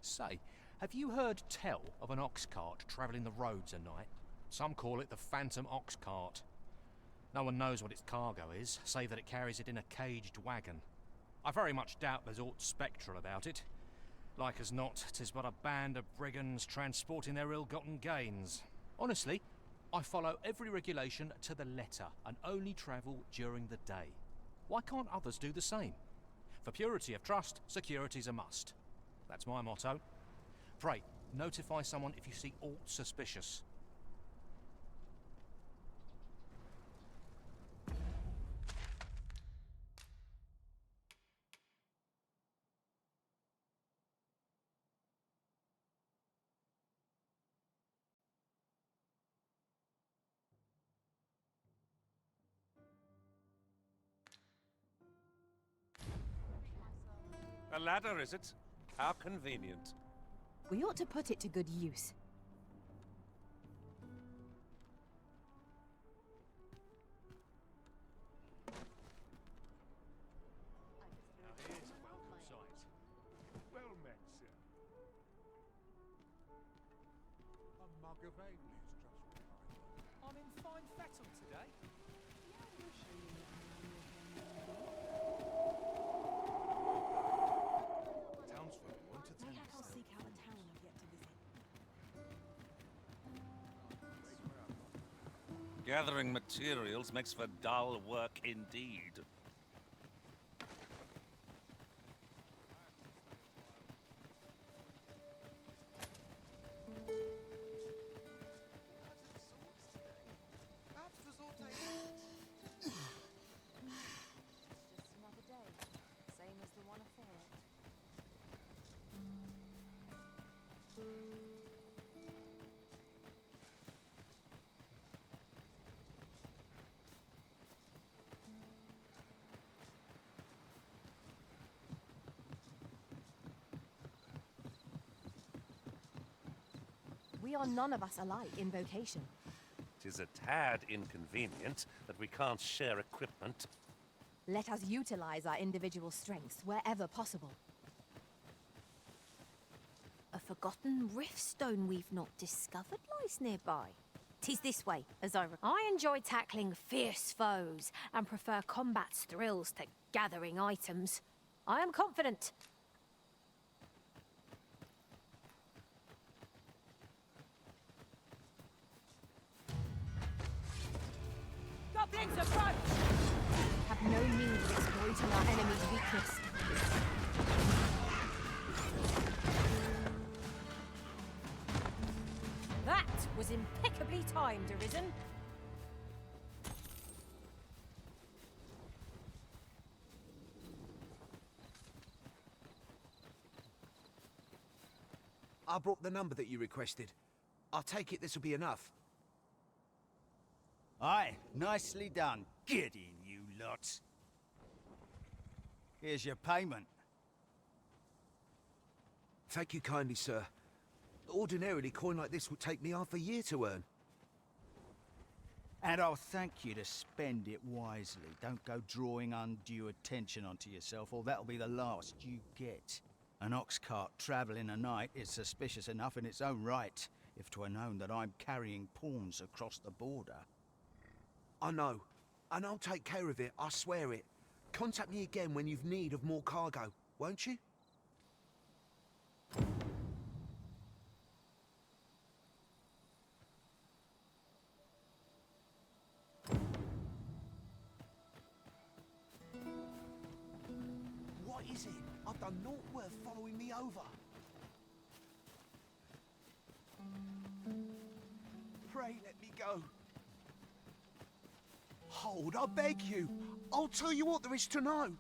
Say, have you heard tell of an Oxcart travelling the roads at night? Some call it the Phantom Oxcart. No one knows what its cargo is, save that it carries it in a caged wagon. I very much doubt there's aught spectral about it. Like as not, 'tis but a band of brigands transporting their ill-gotten gains. Honestly, I follow every regulation to the letter and only travel during the day. Why can't others do the same? For purity of trust, security's a must. That's my motto. Pray, notify someone if you see aught suspicious. A ladder, is it? How convenient. We ought to put it to good use. Now here's a welcome sight. Well met, sir. A mug of ale is just what I'm in fine fettle today. Townsfolk want to tell We you shall seek out a town I've yet to visit. Gathering materials makes for dull work indeed. Just another day, same as the one afore it. We are none of us alike in vocation. 'Tis a tad inconvenient that we can't share equipment. Let us utilize our individual strengths wherever possible. A forgotten riftstone we've not discovered lies nearby. 'Tis this way, as I enjoy tackling fierce foes and prefer combat's thrills to gathering items. I am confident. Goblins approach! Have no means of exploiting our enemy's weakness. That was impeccably timed, Arisen. I brought the number that you requested. I'll take it this'll be enough. Aye, nicely done. Get in, you lot. Here's your payment. Thank you kindly, sir. Ordinarily, coin like this would take me half a year to earn. And I'll thank you to spend it wisely. Don't go drawing undue attention onto yourself, or that'll be the last you get. An ox cart travelling a night is suspicious enough in its own right, if 'twere known that I'm carrying pawns across the border. I know, and I'll take care of it, I swear it. Contact me again when you've need of more cargo, won't you? What is it? I've done naught worth following me over. Pray let me go. Hold, I beg you. I'll tell you what there is to know.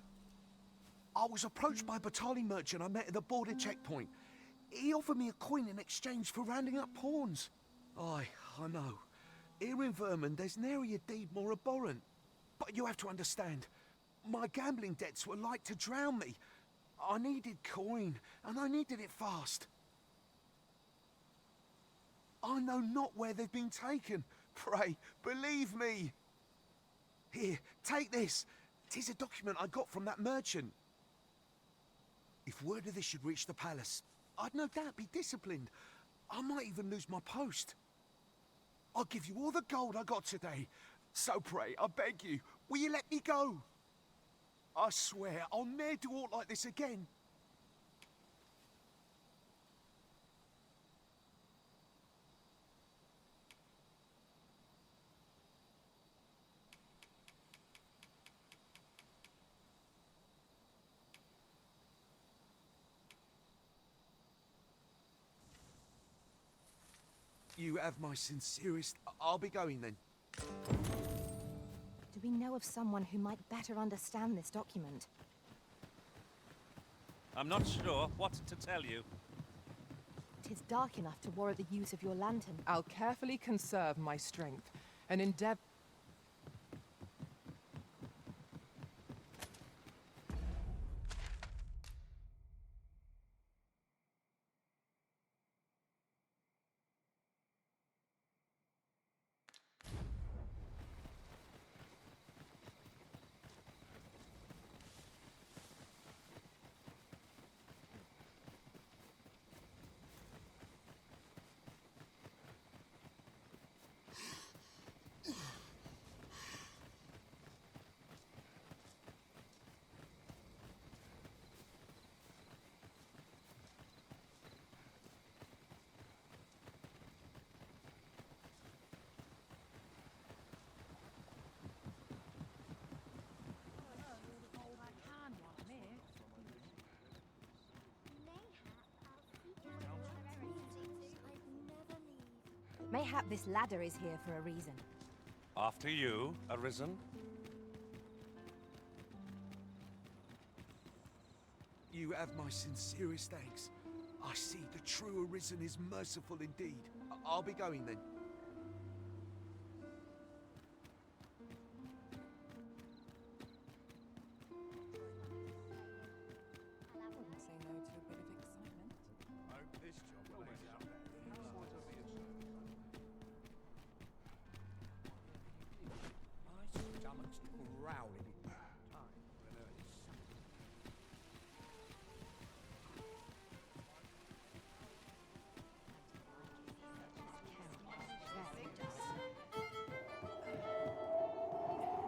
I was approached by a battalion merchant I met at the border checkpoint. He offered me a coin in exchange for rounding up pawns. Aye, I know. Here in Vermund, there's nary a deed more abhorrent. But you have to understand, my gambling debts were like to drown me. I needed coin, and I needed it fast. I know not where they've been taken. Pray, believe me. Here, take this. 'Tis a document I got from that merchant. If word of this should reach the palace, I'd no doubt be disciplined. I might even lose my post. I'll give you all the gold I got today. So pray, I beg you, will you let me go? I swear, I'll ne'er do aught like this again. You have my sincerest... I'll be going then. Do we know of someone who might better understand this document? I'm not sure what to tell you. 'Tis dark enough to warrant the use of your lantern. I'll carefully conserve my strength and endeavor. Mayhap this ladder is here for a reason. After you, Arisen. You have my sincerest thanks. I see the true Arisen is merciful indeed. I'll be going then. Wouldn't say no to a bit of excitement. My stomach's growling.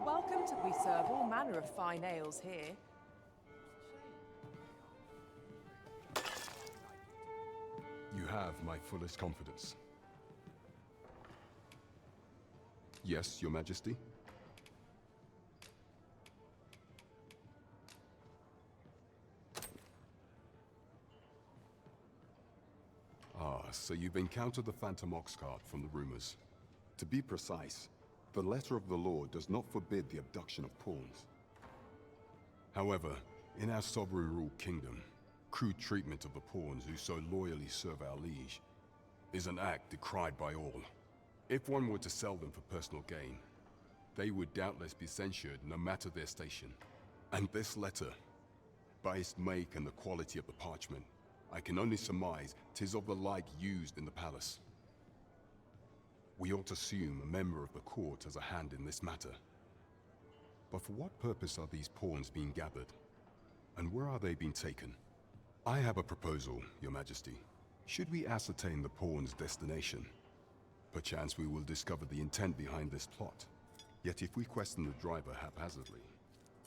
Welcome to. We serve all manner of fine ales here. You have my fullest confidence. Yes, Your Majesty? Ah, so you've encountered the Phantom Oxcart from the rumors. To be precise, the letter of the law does not forbid the abduction of pawns. However, in our sovereign-ruled kingdom, crude treatment of the pawns who so loyally serve our liege is an act decried by all. If one were to sell them for personal gain, they would doubtless be censured no matter their station. And this letter, by its make and the quality of the parchment, I can only surmise 'tis of the like used in the palace. We ought to assume a member of the court has a hand in this matter. But for what purpose are these pawns being gathered? And where are they being taken? I have a proposal, Your Majesty. Should we ascertain the pawn's destination, perchance we will discover the intent behind this plot. Yet if we question the driver haphazardly,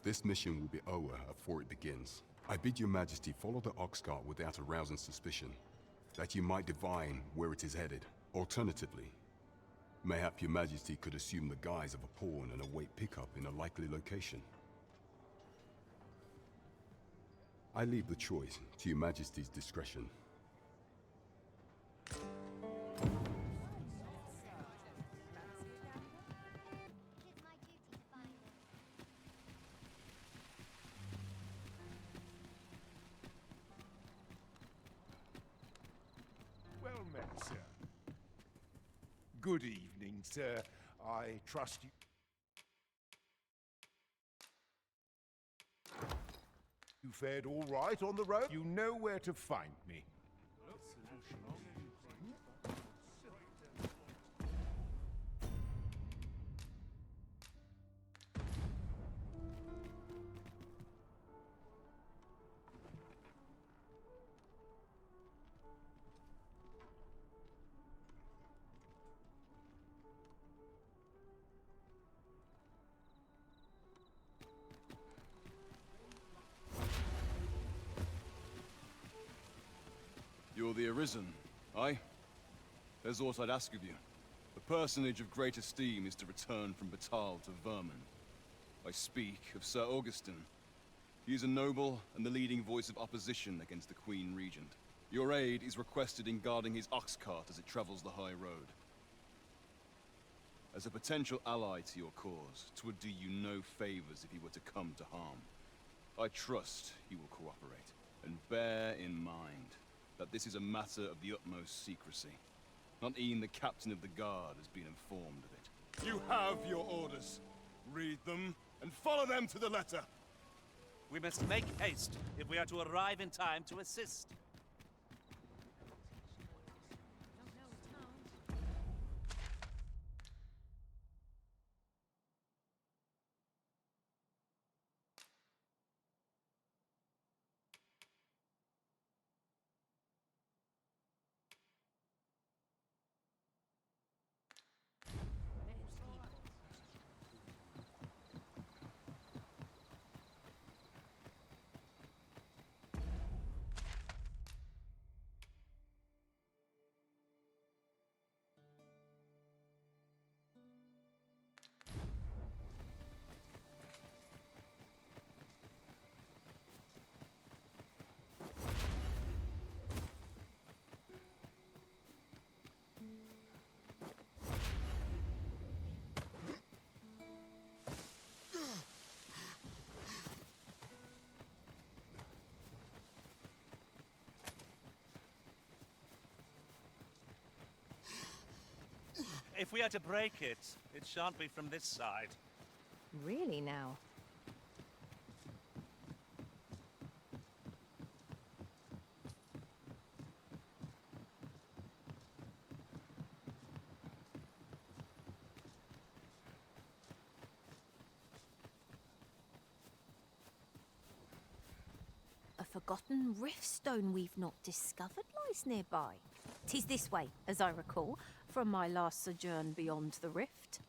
this mission will be over before it begins. I bid Your Majesty follow the Oxcart without arousing suspicion, that you might divine where it is headed. Alternatively, mayhap Your Majesty could assume the guise of a pawn and await pickup in a likely location. I leave the choice to Your Majesty's discretion. Well met, sir. Good evening, sir. I trust you... You fared all right on the road? You know where to find me. be arisen, aye? There's aught I'd ask of you. A personage of great esteem is to return from Batal to Vermin. I speak of Sir Augustin. He is a noble and the leading voice of opposition against the Queen Regent. Your aid is requested in guarding his Oxcart as it travels the high road. As a potential ally to your cause, 'twould do you no favors if he were to come to harm. I trust he will cooperate, and bear in mind that this is a matter of the utmost secrecy. Not even the captain of the guard has been informed of it. You have your orders. Read them, and follow them to the letter. We must make haste if we are to arrive in time to assist. If we are to break it, it shan't be from this side. Really now? A forgotten riftstone we've not discovered lies nearby. 'Tis this way, as I recall, from my last sojourn beyond the rift.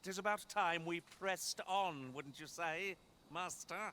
It is about time we pressed on, wouldn't you say, Master?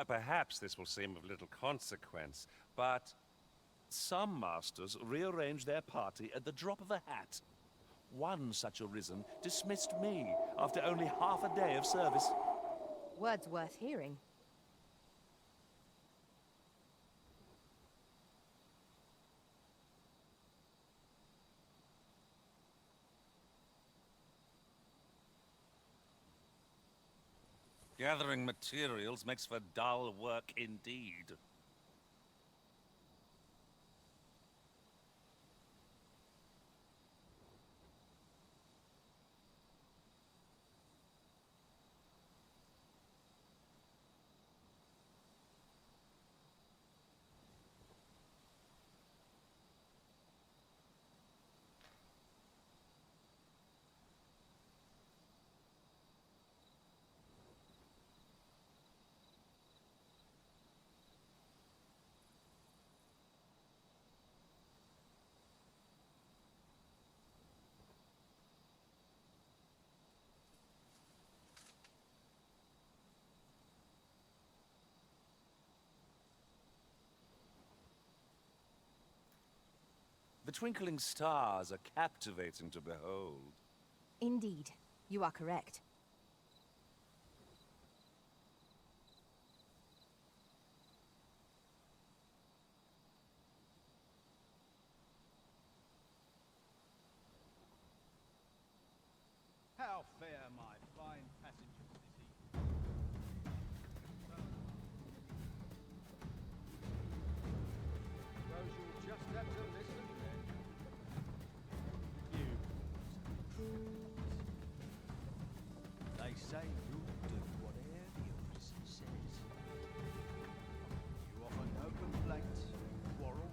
Perhaps this will seem of little consequence, but some masters rearrange their party at the drop of a hat. One such arisen dismissed me after only half a day of service. Words worth hearing. Gathering materials makes for dull work indeed. The twinkling stars are captivating to behold. Indeed, you are correct. How fare my fine passengers this evening? Suppose you'll just have to listen then. They say you'll do whatever your prison says. You offer no complaints, quarrel,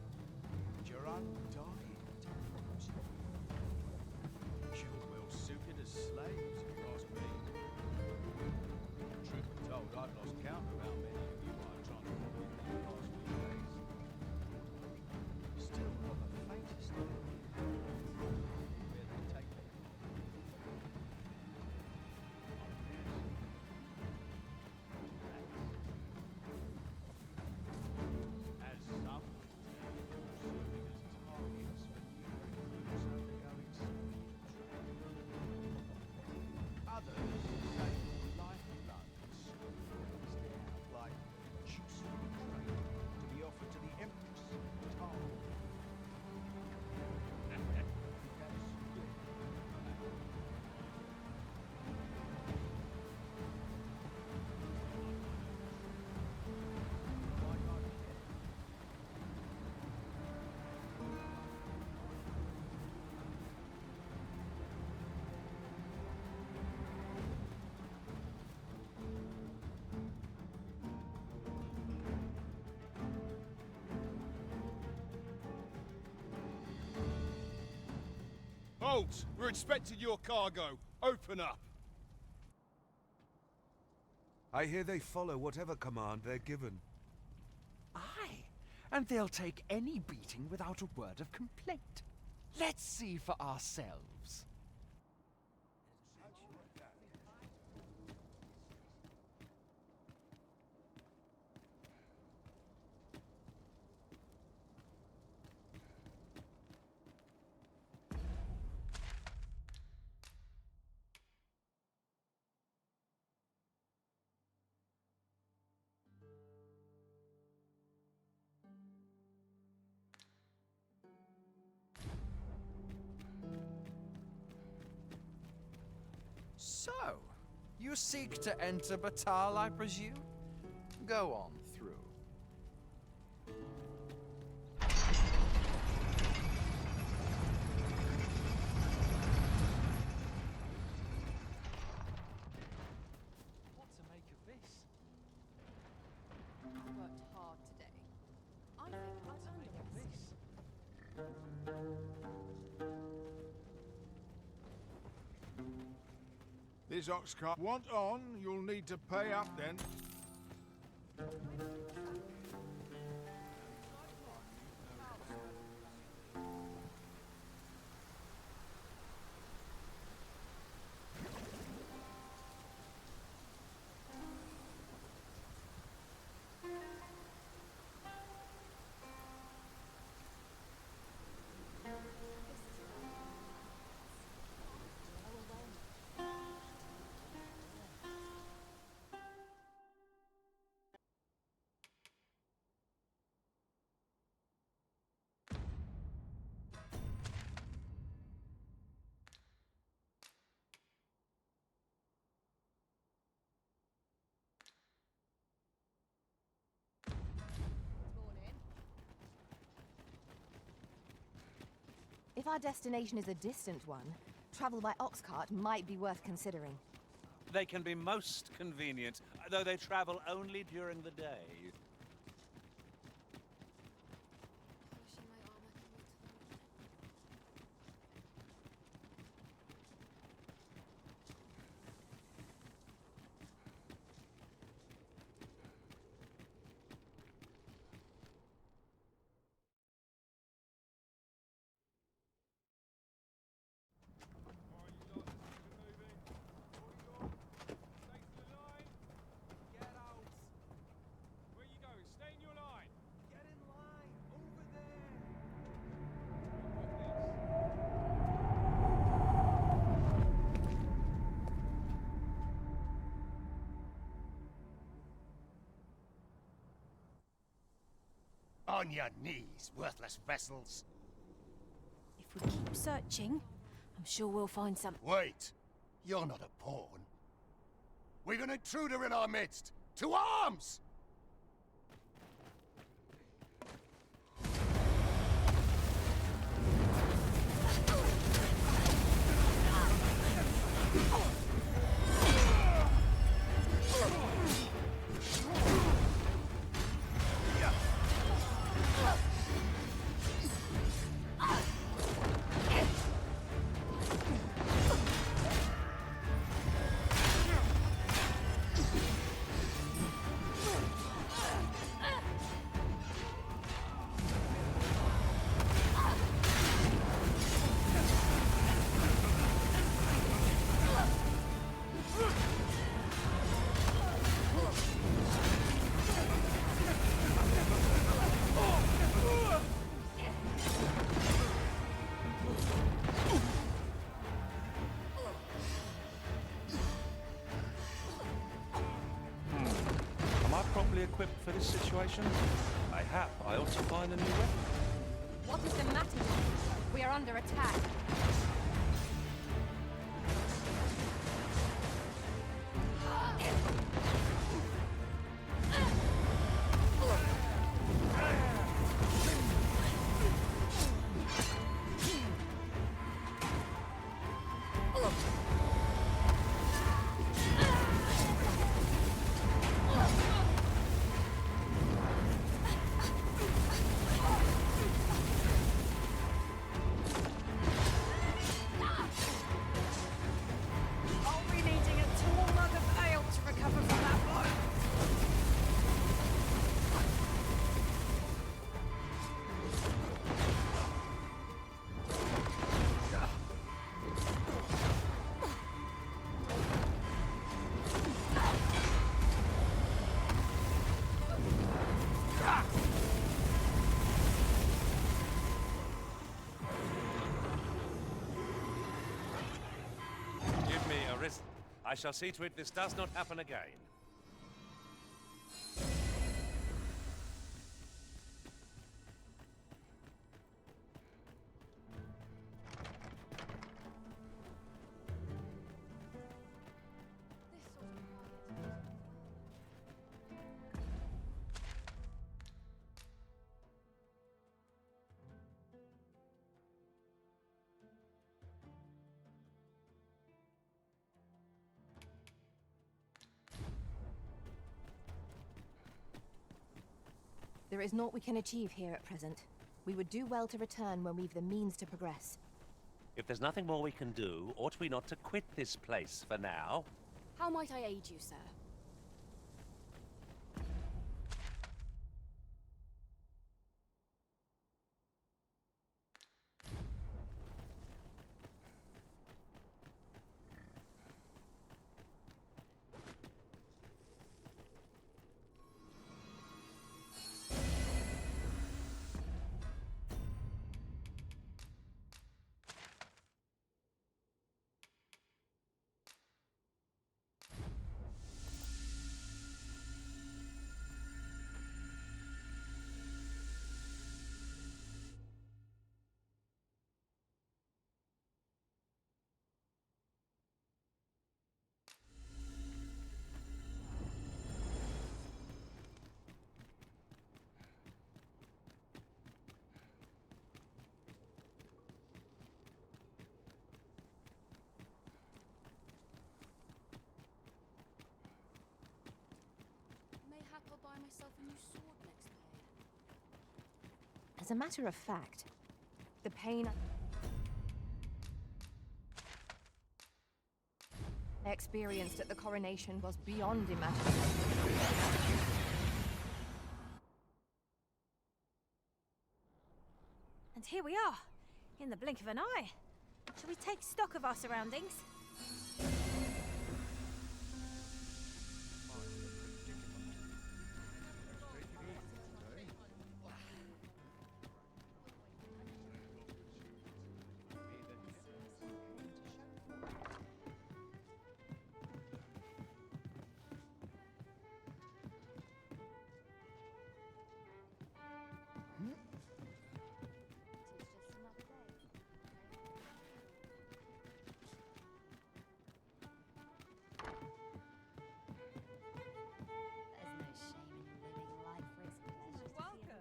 but you're undying to close. You're well suited as slaves, if you ask me. Truth be told, I've lost count of how many of you I transported in the past few days. Still not the faintest idea where they take them. As some serving as targets for new recruits undergoing slave training. Others say your lifeblood is squeezed out like juice from a drain to be offered to the Empress Tal. Halt! We're expecting your cargo. Open up. I hear they follow whatever command they're given. Aye, and they'll take any beating without a word of complaint. Let's see for ourselves. So, you seek to enter Batal, I presume? Go on through. What to make of this? Worked hard today. I think I've underestimated This Oxcart want on, you'll need to pay up then. If our destination is a distant one, travel by Oxcart might be worth considering. They can be most convenient, though they travel only during the day. On your knees, worthless vessels. If we keep searching, I'm sure we'll find some. Wait! You're not a pawn. We've an intruder in our midst! To arms! Am I properly equipped for this situation? Mayhap I ought to find a new weapon. What is the matter with you? We are under attack. Give me a wrist. I shall see to it this does not happen again. There is naught we can achieve here at present. We would do well to return when we've the means to progress. If there's nothing more we can do, ought we not to quit this place for now? How might I aid you, sir? As a matter of fact, the pain I experienced at the coronation was beyond imagination. And here we are, in the blink of an eye. Shall we take stock of our surroundings?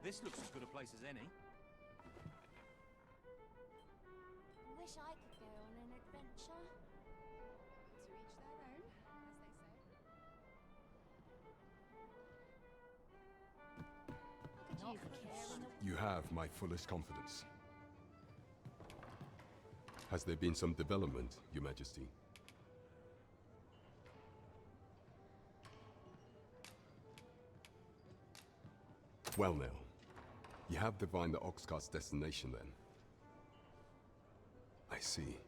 This looks as good a place as any. Wish I could go on an adventure. To each their own, as they say. How could you care in the You have my fullest confidence. Has there been some development, Your Majesty? Well now, you have divined the Oxcart's destination then. I see.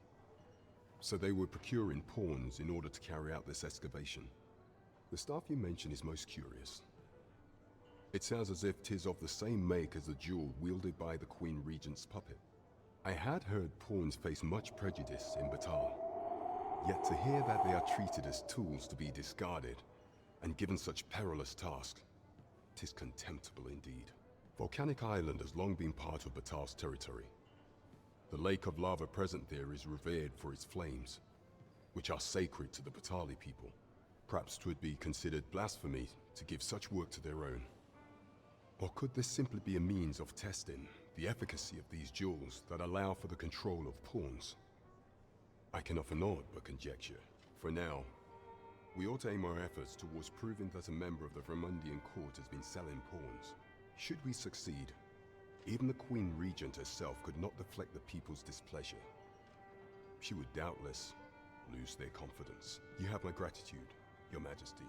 So they were procuring pawns in order to carry out this excavation. The stuff you mention is most curious. It sounds as if 'tis of the same make as the jewel wielded by the Queen Regent's puppet. I had heard pawns face much prejudice in Batal. Yet to hear that they are treated as tools to be discarded, and given such perilous tasks, 'tis contemptible indeed. Volcanic Island has long been part of Batal's territory. The lake of lava present there is revered for its flames, which are sacred to the Batali people. Perhaps 'twould be considered blasphemy to give such work to their own. Or could this simply be a means of testing the efficacy of these jewels that allow for the control of pawns? I can offer naught but conjecture. For now, we ought to aim our efforts towards proving that a member of the Vermundian court has been selling pawns. Should we succeed, even the Queen Regent herself could not deflect the people's displeasure. She would doubtless lose their confidence. You have my gratitude, Your Majesty.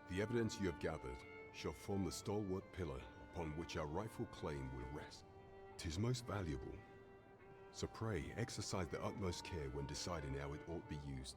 The evidence you have gathered shall form the stalwart pillar upon which our rightful claim will rest. 'Tis most valuable. So pray, exercise the utmost care when deciding how it ought be used.